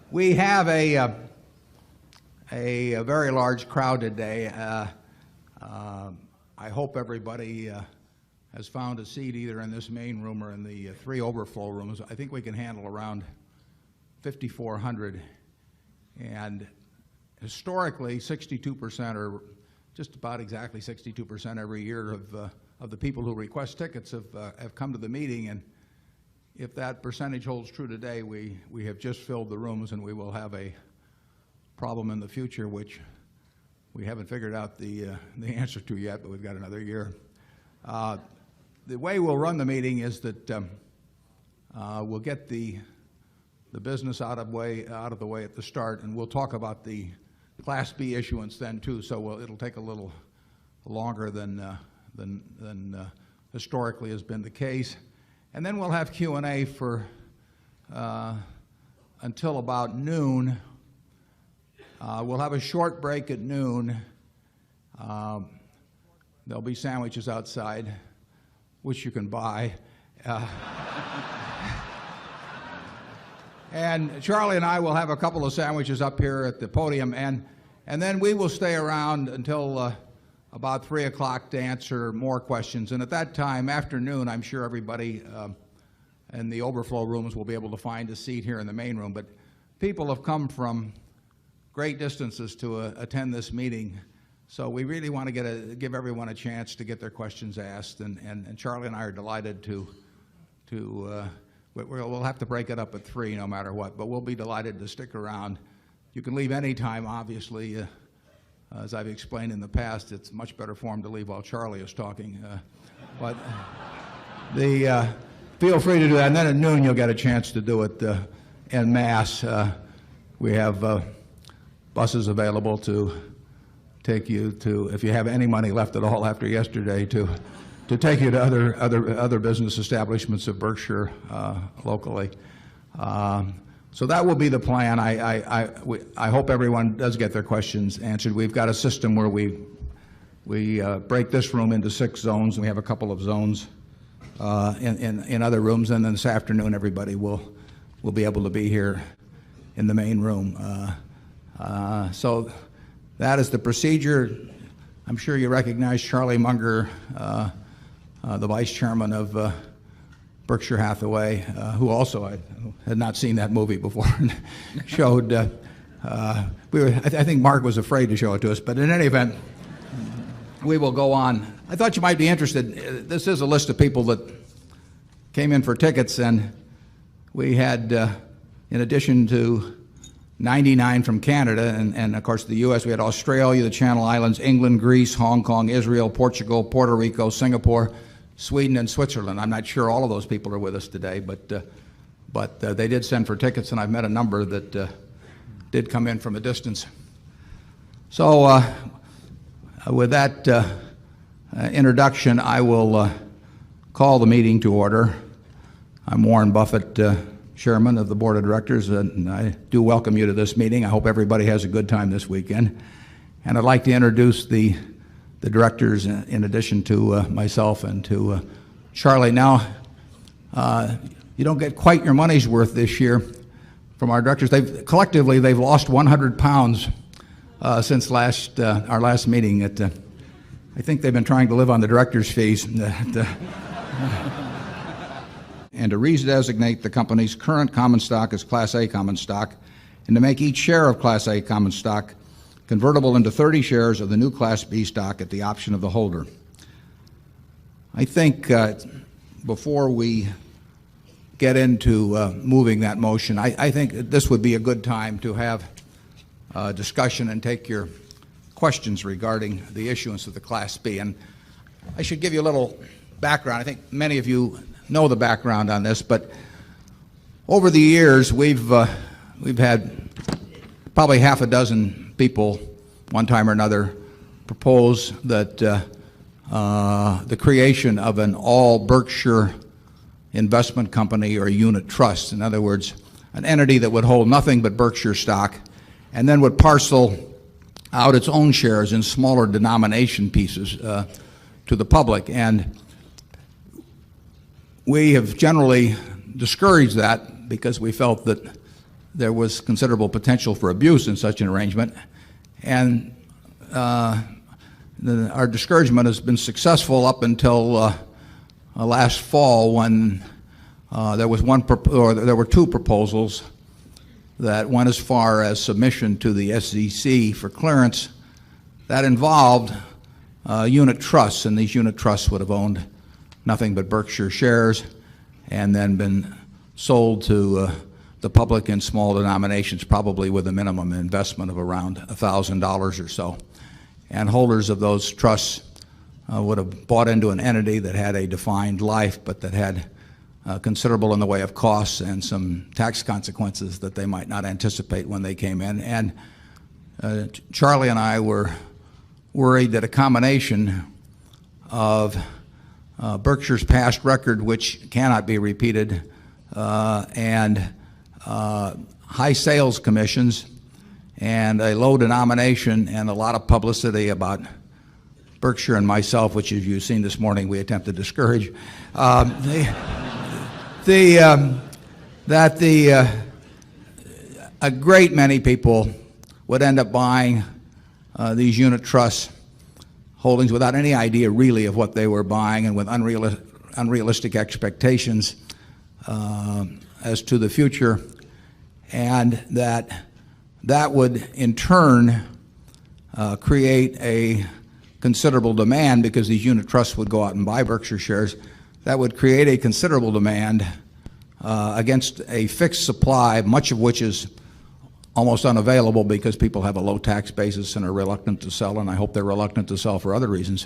We have a very large crowd today. I hope everybody has found a seat either in this main room or in the three overflow rooms. I think we can handle around 5,400. And historically, 62%, or just about exactly 62% every year of the people who request tickets have come to the meeting. And if that percentage holds true today, we have just filled the rooms, and we will have a problem in the future, which we haven't figured out the answer to yet, but we've got another year. The way we'll run the meeting is that we'll get the business out of the way at the start, and we'll talk about the Class B issuance then too. So it'll take a little longer than historically has been the case, and then we'll have Q&A for until about noon. We'll have a short break at noon. There'll be sandwiches outside, which you can buy. And Charlie and I will have a couple of sandwiches up here at the podium, and then we will stay around until about 3 o'clock to answer more questions. And at that time, afternoon, I'm sure everybody in the overflow rooms will be able to find a seat here in the main room. But people have come from great distances to attend this meeting, so we really want to give everyone a chance to get their questions asked. And Charlie and I are delighted we'll have to break it up at 3 no matter what, but we'll be delighted to stick around. You can leave any time, obviously. As I've explained in the past, it's much better form to leave while Charlie is talking. But feel free to do that. And then at noon, you'll get a chance to do it en masse. We have buses available to take you to, if you have any money left at all after yesterday, to take you to other business establishments of Berkshire locally. So that will be the plan. I hope everyone does get their questions answered. We've got a system where we break this room into 6 zones, and we have a couple of zones in other rooms. And then this afternoon, everybody will be able to be here in the main room. So that is the procedure. I'm sure you recognize Charlie Munger, the vice chairman of Berkshire Hathaway, who also I had not seen that movie before, showed. I think Mark was afraid to show it to us, but in any event, we will go on. I thought you might be interested. This is a list of people that came in for tickets, and we had, in addition to 99 from Canada, and of course the U.S., we had Australia, the Channel Islands, England, Greece, Hong Kong, Israel, Portugal, Puerto Rico, Singapore, Sweden, and Switzerland. I'm not sure all of those people are with us today, but they did send for tickets, and I've met a number that did come in from a distance. So with that introduction, I will call the meeting to order. I'm Warren Buffett, Chairman of the Board of Directors, and I do welcome you to this meeting. I hope everybody has a good time this weekend. And I'd like to introduce the directors in addition to myself and to Charlie. Now, you don't get quite your money's worth this year from our directors. Collectively, they've lost 100 pounds since our last meeting. I think they've been trying to live on the directors' fees. And to redesignate the company's current common stock as Class A common stock, and to make each share of Class A common stock convertible into 30 shares of the new Class B stock at the option of the holder. I think before we get into moving that motion, I think this would be a good time to have a discussion and take your questions regarding the issuance of the Class B. And I should give you a little background. I think many of you know the background on this, but over the years we've had probably half a dozen people, one time or another, propose that the creation of an all Berkshire investment company or unit trust. In other words, an entity that would hold nothing but Berkshire stock, and then would parcel out its own shares in smaller denomination pieces to the public. And we have generally discouraged that because we felt that there was considerable potential for abuse in such an arrangement. And our discouragement has been successful up until last fall, when there were two proposals that went as far as submission to the SEC for clearance that involved unit trusts, and these unit trusts would have owned nothing but Berkshire shares and then been sold to the public in small denominations, probably with a minimum investment of around $1,000 or so. And holders of those trusts would have bought into an entity that had a defined life, but that had considerable in the way of costs and some tax consequences that they might not anticipate when they came in. And Charlie and I were worried that a combination of Berkshire's past record, which cannot be repeated, and high sales commissions and a low denomination and a lot of publicity about Berkshire and myself, which, as you've seen this morning, we attempt to discourage, a great many people would end up buying these unit trust holdings without any idea really of what they were buying, and with unrealistic expectations as to the future, and that would in turn create a considerable demand, because these unit trusts would go out and buy Berkshire shares. That would create a considerable demand against a fixed supply, much of which is almost unavailable because people have a low tax basis and are reluctant to sell, and I hope they're reluctant to sell for other reasons.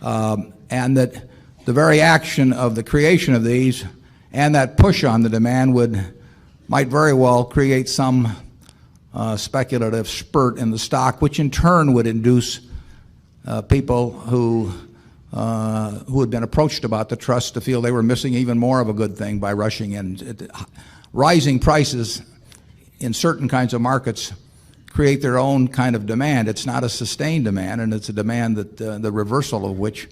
And that the very action of the creation of these and that push on the demand might very well create some speculative spurt in the stock, which in turn would induce people who had been approached about the trust to feel they were missing even more of a good thing by rushing in. Rising prices in certain kinds of markets create their own kind of demand. It's not a sustained demand, and it's a demand that the reversal of which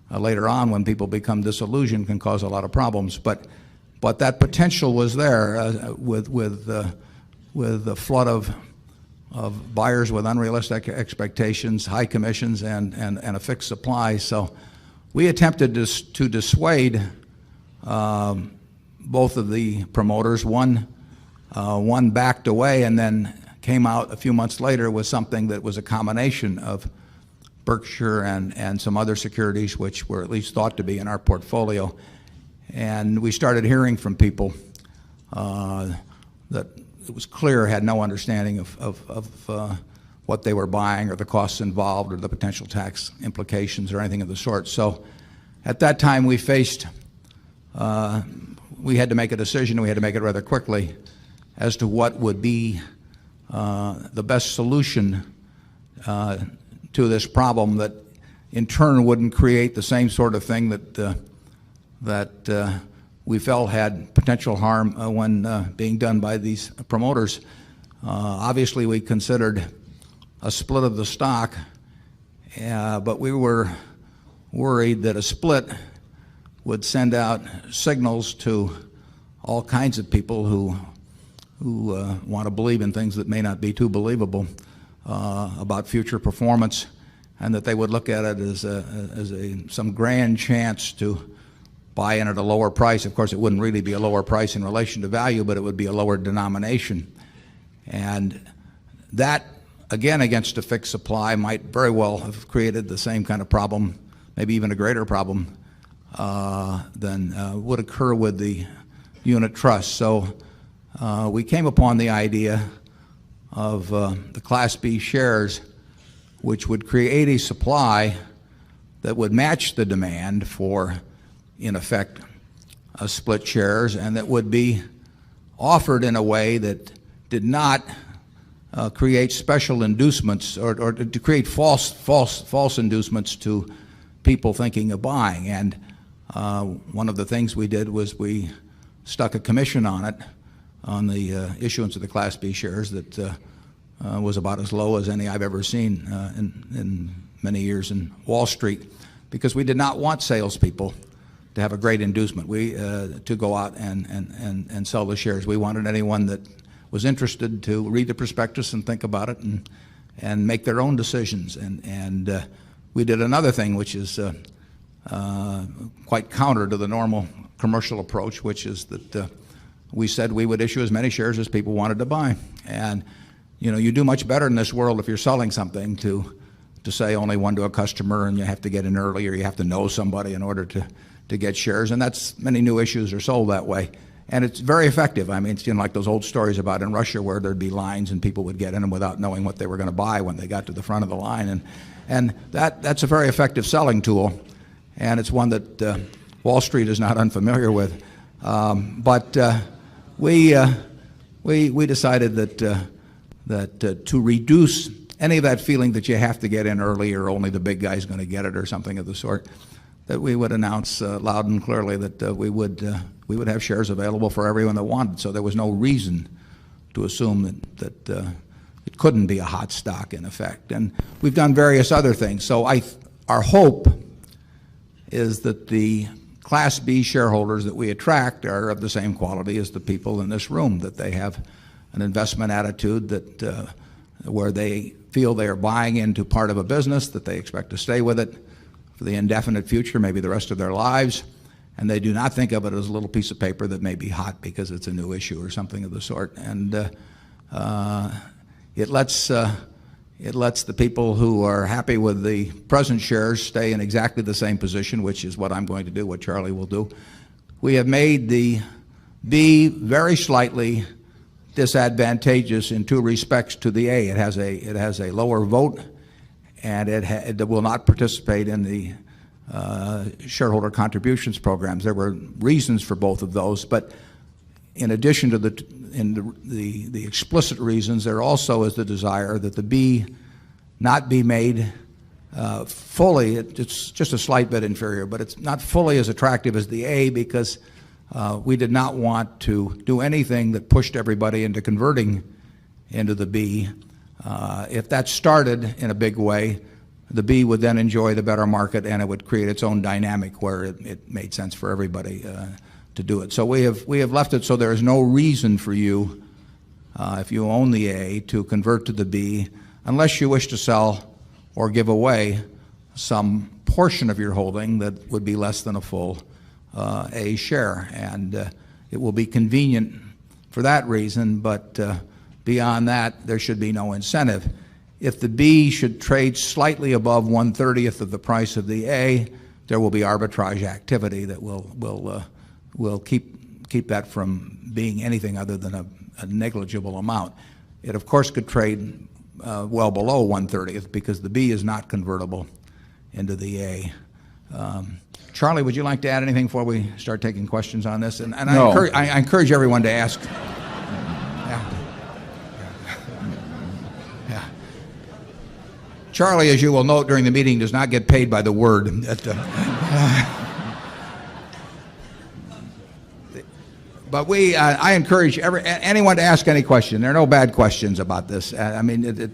later on, when people become disillusioned, can cause a lot of problems. But that potential was there with the flood of buyers with unrealistic expectations, high commissions, and a fixed supply. So we attempted to dissuade both of the promoters. One backed away and then came out a few months later with something that was a combination of Berkshire and some other securities which were at least thought to be in our portfolio. And we started hearing from people that it was clear had no understanding of what they were buying, or the costs involved, or the potential tax implications, or anything of the sort. So at that time we had to make a decision. We had to make it rather quickly as to what would be the best solution to this problem that in turn wouldn't create the same sort of thing that we felt had potential harm when being done by these promoters. Obviously, we considered a split of the stock, but we were worried that a split would send out signals to all kinds of people who want to believe in things that may not be too believable about future performance, and that they would look at it as some grand chance to buy in at a lower price. Of course, it wouldn't really be a lower price in relation to value, but it would be a lower denomination. And that, again, against a fixed supply, might very well have created the same kind of problem, maybe even a greater problem than would occur with the unit trust. So we came upon the idea of the Class B shares, which would create a supply that would match the demand for, in effect, split shares, and that would be offered in a way that did not create special inducements or to create false inducements to people thinking of buying. And one of the things we did was we stuck a commission on it, on the issuance of the Class B shares, that was about as low as any I've ever seen in many years in Wall Street, because we did not want salespeople to have a great inducement to go out and sell the shares. We wanted anyone that was interested to read the prospectus and think about it and make their own decisions. And we did another thing which is quite counter to the normal commercial approach, which is that we said we would issue as many shares as people wanted to buy. And you do much better in this world if you're selling something to say only one to a customer, and you have to get in early, or you have to know somebody in order to get shares. And many new issues are sold that way. And it's very effective. I mean, it's like those old stories about in Russia where there'd be lines and people would get in them without knowing what they were going to buy when they got to the front of the line. And that's a very effective selling tool. And it's one that Wall Street is not unfamiliar with. But we decided that to reduce any of that feeling that you have to get in early or only the big guy's going to get it or something of the sort, that we would announce loud and clearly that we would have shares available for everyone that wanted. So there was no reason to assume that it couldn't be a hot stock in effect. And we've done various other things. So our hope is that the Class B shareholders that we attract are of the same quality as the people in this room, that they have an investment attitude that where they feel they are buying into part of a business, that they expect to stay with it for the indefinite future, maybe the rest of their lives, and they do not think of it as a little piece of paper that may be hot because it's a new issue or something of the sort. And it lets the people who are happy with the present shares stay in exactly the same position, which is what I'm going to do, what Charlie will do. We have made the B very slightly disadvantageous in two respects to the A. It has a lower vote, and it will not participate in the shareholder contributions programs. There were reasons for both of those, but in addition to the explicit reasons, there also is the desire that the B not be made fully. It's just a slight bit inferior, but it's not fully as attractive as the A, because we did not want to do anything that pushed everybody into converting into the B. If that started in a big way, the B would then enjoy the better market, and it would create its own dynamic where it made sense for everybody to do it. So we have left it so there is no reason for you, if you own the A, to convert to the B, unless you wish to sell or give away some portion of your holding that would be less than a full A share. And it will be convenient for that reason, but beyond that, there should be no incentive. If the B should trade slightly above 1/30th of the price of the A, there will be arbitrage activity that will keep that from being anything other than a negligible amount. It, of course, could trade well below 1/30th because the B is not convertible into the A. Charlie, would you like to add anything before we start taking questions on this? And No. I encourage everyone to ask. Charlie, as you will note during the meeting, does not get paid by the word. But I encourage anyone to ask any question. There are no bad questions about this. I mean,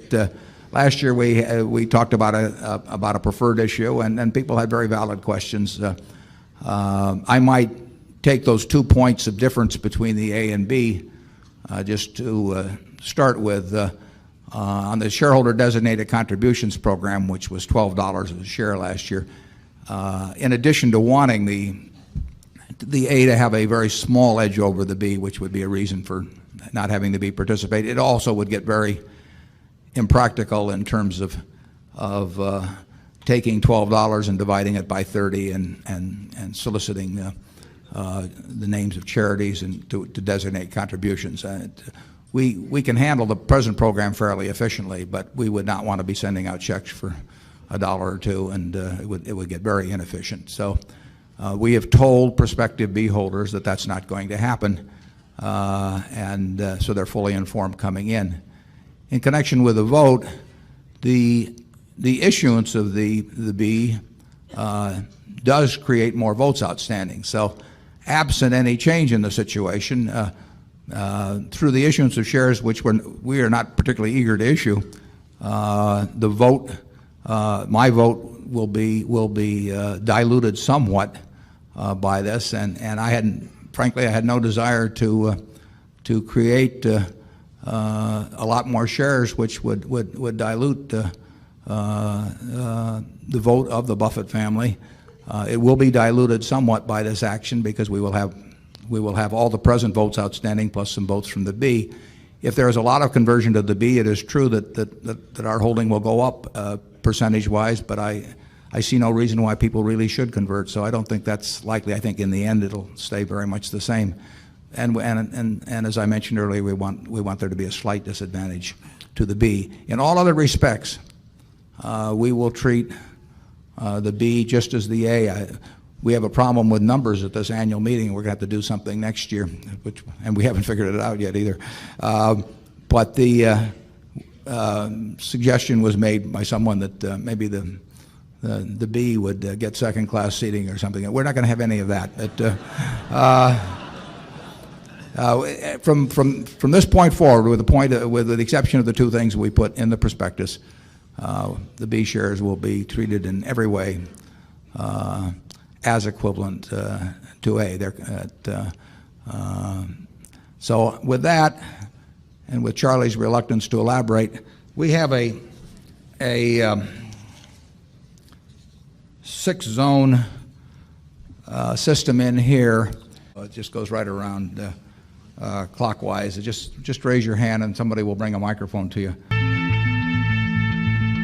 last year we talked about a preferred issue, and people had very valid questions. I might take those 2 points of difference between the A and B just to start with. On the shareholder designated contributions program, which was $12 a share last year, in addition to wanting the A to have a very small edge over the B, which would be a reason for not having the B participate, it also would get very impractical in terms of taking $12 and dividing it by 30 and soliciting the names of charities and to designate contributions. We can handle the present program fairly efficiently, but we would not want to be sending out checks for $1 or $2, and it would get very inefficient. So we have told prospective B holders that that's not going to happen, and so they're fully informed coming in. In connection with the vote, the issuance of the B does create more votes outstanding. So absent any change in the situation, through the issuance of shares, which we are not particularly eager to issue, the vote, my vote, will be diluted somewhat by this, and frankly, I had no desire to create a lot more shares, which would dilute the vote of the Buffett family. It will be diluted somewhat by this action because we will have all the present votes outstanding plus some votes from the B. If there is a lot of conversion to the B, it is true that our holding will go up percentage-wise, but I see no reason why people really should convert, so I don't think that's likely. I think in the end it'll stay very much the same. And as I mentioned earlier, we want there to be a slight disadvantage to the B. In all other respects, we will treat the B just as the A. We have a problem with numbers at this annual meeting. We're going to have to do something next year, and we haven't figured it out yet either. But the suggestion was made by someone that maybe the B would get second-class seating or something. We're not going to have any of that. From this point forward, with the exception of the two things we put in the prospectus, the B shares will be treated in every way as equivalent to A. So with that, and with Charlie's reluctance to elaborate, we have a 6-zone system in here. It just goes right around clockwise. Just raise your hand and somebody will bring a microphone to you.